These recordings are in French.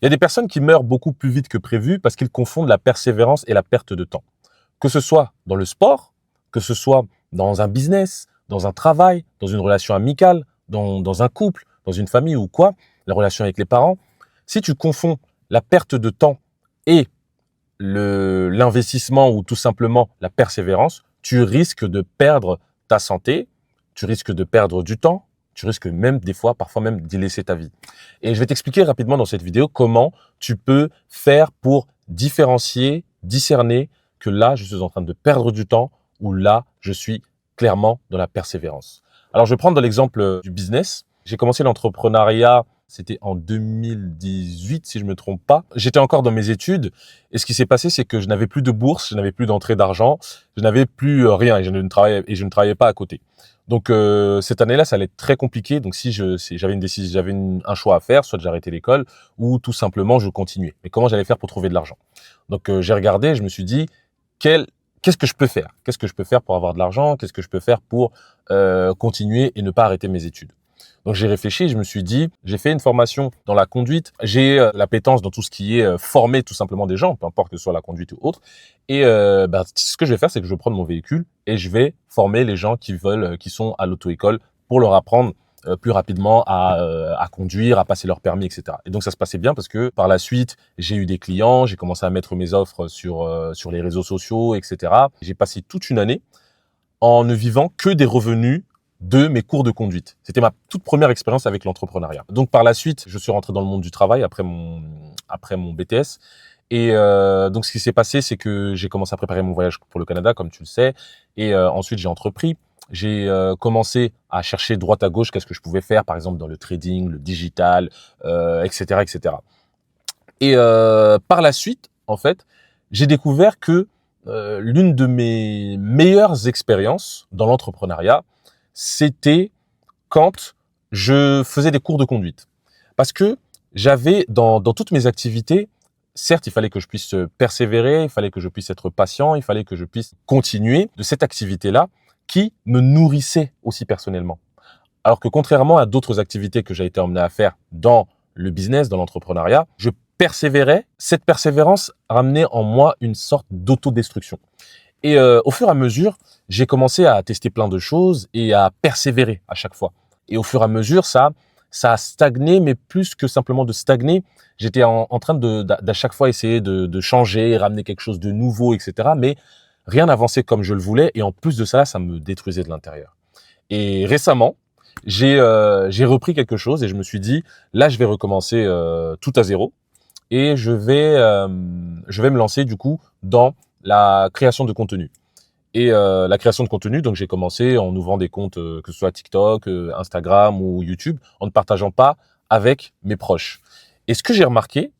Il y a des personnes qui meurent beaucoup plus vite que prévu parce qu'ils confondent la persévérance et la perte de temps. Que ce soit dans le sport, que ce soit dans un business, dans un travail, dans une relation amicale, dans un couple, dans une famille ou quoi, la relation avec les parents. Si tu confonds la perte de temps et l'investissement ou tout simplement la persévérance, tu risques de perdre ta santé, tu risques de perdre du temps, tu risques même des fois, parfois même d'y laisser ta vie. Et je vais t'expliquer rapidement dans cette vidéo comment tu peux faire pour différencier, discerner que là, je suis en train de perdre du temps ou là, je suis clairement dans la persévérance. Alors, je vais prendre dans l'exemple du business. J'ai commencé l'entrepreneuriat, c'était en 2018, si je me trompe pas. J'étais encore dans mes études et ce qui s'est passé, c'est que je n'avais plus de bourse, je n'avais plus d'entrée d'argent, je n'avais plus rien et je ne travaillais pas à côté. Donc cette année-là, ça allait être très compliqué. Donc si j'avais une décision, un choix à faire, soit j'arrêtais l'école ou tout simplement je continuais. Mais comment j'allais faire pour trouver de l'argent? Donc j'ai regardé, je me suis dit qu'est-ce que je peux faire? Qu'est-ce que je peux faire pour avoir de l'argent? Qu'est-ce que je peux faire pour continuer et ne pas arrêter mes études? Donc j'ai réfléchi, je me suis dit, j'ai fait une formation dans la conduite, j'ai l'appétence dans tout ce qui est former tout simplement des gens, peu importe que ce soit la conduite ou autre. Et ce que je vais faire, c'est que je vais prendre mon véhicule et je vais former les gens qui sont à l'auto-école pour leur apprendre plus rapidement à conduire, à passer leur permis, etc. Et donc ça se passait bien parce que par la suite, j'ai eu des clients, j'ai commencé à mettre mes offres sur les réseaux sociaux, etc. J'ai passé toute une année en ne vivant que des revenus de mes cours de conduite. C'était ma toute première expérience avec l'entrepreneuriat. Donc par la suite, je suis rentré dans le monde du travail après mon BTS. Et donc ce qui s'est passé, c'est que j'ai commencé à préparer mon voyage pour le Canada, comme tu le sais. Et ensuite, j'ai entrepris. J'ai commencé à chercher droite à gauche qu'est-ce que je pouvais faire, par exemple dans le trading, le digital, etc., etc. Et par la suite, en fait, j'ai découvert que l'une de mes meilleures expériences dans l'entrepreneuriat, c'était quand je faisais des cours de conduite. Parce que j'avais dans toutes mes activités, certes, il fallait que je puisse persévérer, il fallait que je puisse être patient, il fallait que je puisse continuer de cette activité-là qui me nourrissait aussi personnellement. Alors que contrairement à d'autres activités que j'ai été emmené à faire dans le business, dans l'entrepreneuriat, je persévérais. Cette persévérance ramenait en moi une sorte d'autodestruction. Et au fur et à mesure, j'ai commencé à tester plein de choses et à persévérer à chaque fois. Et au fur et à mesure, ça a stagné, mais plus que simplement de stagner, j'étais en train d'à chaque fois essayer de changer, ramener quelque chose de nouveau, etc. Mais rien n'avançait comme je le voulais. Et en plus de ça, ça me détruisait de l'intérieur. Et récemment, j'ai repris quelque chose et je me suis dit, là, je vais recommencer tout à zéro. Et je vais me lancer du coup dans la création de contenu. Et la création de contenu, donc j'ai commencé en ouvrant des comptes, que ce soit TikTok, Instagram ou YouTube, en ne partageant pas avec mes proches. Et ce que j'ai remarqué,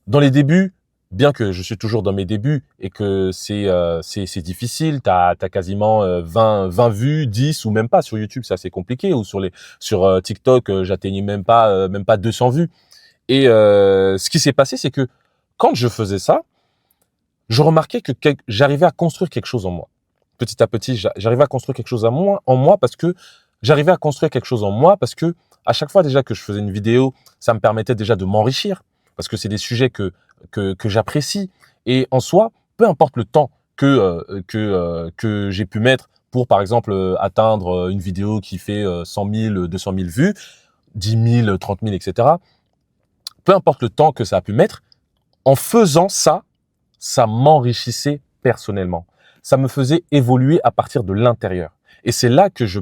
dans les débuts, bien que je suis toujours dans mes débuts et que c'est difficile, t'as quasiment 20 vues, 10 ou même pas sur YouTube, c'est assez compliqué, ou sur TikTok, j'atteignais même pas 200 vues. Et ce qui s'est passé, c'est que quand je faisais ça, je remarquais que j'arrivais à construire quelque chose en moi. Petit à petit, j'arrivais à construire quelque chose en moi parce que j'arrivais à construire quelque chose en moi parce que à chaque fois déjà que je faisais une vidéo, ça me permettait déjà de m'enrichir parce que c'est des sujets que j'apprécie. Et en soi, peu importe le temps que j'ai pu mettre pour, par exemple, atteindre une vidéo qui fait 100 000, 200 000 vues, 10 000, 30 000, etc. Peu importe le temps que ça a pu mettre, en faisant ça, ça m'enrichissait personnellement. Ça me faisait évoluer à partir de l'intérieur. Et c'est là que je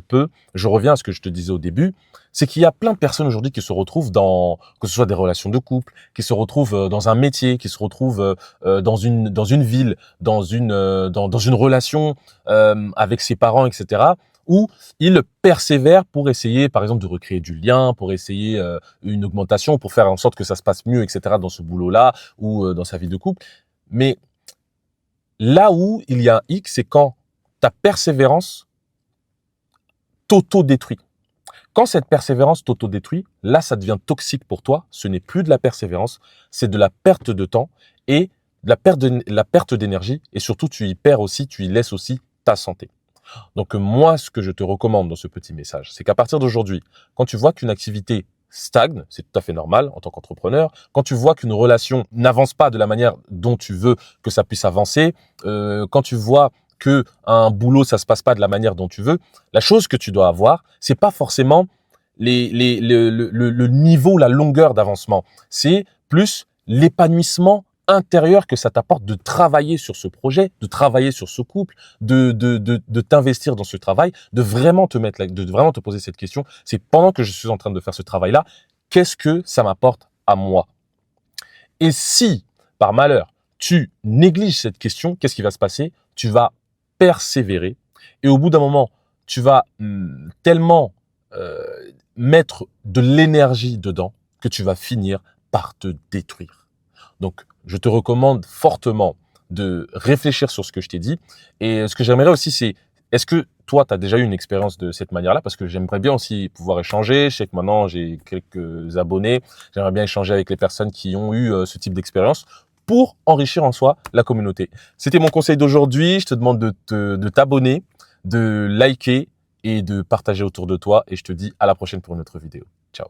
reviens à ce que je te disais au début, c'est qu'il y a plein de personnes aujourd'hui qui se retrouvent que ce soit des relations de couple, qui se retrouvent dans un métier, qui se retrouvent dans une ville, dans une relation avec ses parents, etc., où ils persévèrent pour essayer, par exemple, de recréer du lien, pour essayer une augmentation, pour faire en sorte que ça se passe mieux, etc., dans ce boulot-là ou dans sa vie de couple. Mais là où il y a un hic, c'est quand ta persévérance t'auto-détruit. Quand cette persévérance t'auto-détruit, là, ça devient toxique pour toi. Ce n'est plus de la persévérance, c'est de la perte de temps et de la perte d'énergie. Et surtout, tu y laisses aussi ta santé. Donc moi, ce que je te recommande dans ce petit message, c'est qu'à partir d'aujourd'hui, quand tu vois qu'une activité stagne, c'est tout à fait normal en tant qu'entrepreneur. Quand tu vois qu'une relation n'avance pas de la manière dont tu veux que ça puisse avancer, quand tu vois que un boulot ça se passe pas de la manière dont tu veux, la chose que tu dois avoir, c'est pas forcément le niveau, la longueur d'avancement, c'est plus l'épanouissement intérieur que ça t'apporte de travailler sur ce projet, de travailler sur ce couple, de t'investir dans ce travail, de vraiment te mettre, de vraiment te poser cette question. C'est pendant que je suis en train de faire ce travail-là, qu'est-ce que ça m'apporte à moi? Et si, par malheur, tu négliges cette question, qu'est-ce qui va se passer? Tu vas persévérer et au bout d'un moment, tu vas tellement euh, mettre de l'énergie dedans que tu vas finir par te détruire. Donc, je te recommande fortement de réfléchir sur ce que je t'ai dit. Et ce que j'aimerais aussi, c'est, est-ce que toi, tu as déjà eu une expérience de cette manière-là? Parce que j'aimerais bien aussi pouvoir échanger. Je sais que maintenant, j'ai quelques abonnés. J'aimerais bien échanger avec les personnes qui ont eu ce type d'expérience pour enrichir en soi la communauté. C'était mon conseil d'aujourd'hui. Je te demande de t'abonner, de liker et de partager autour de toi. Et je te dis à la prochaine pour une autre vidéo. Ciao.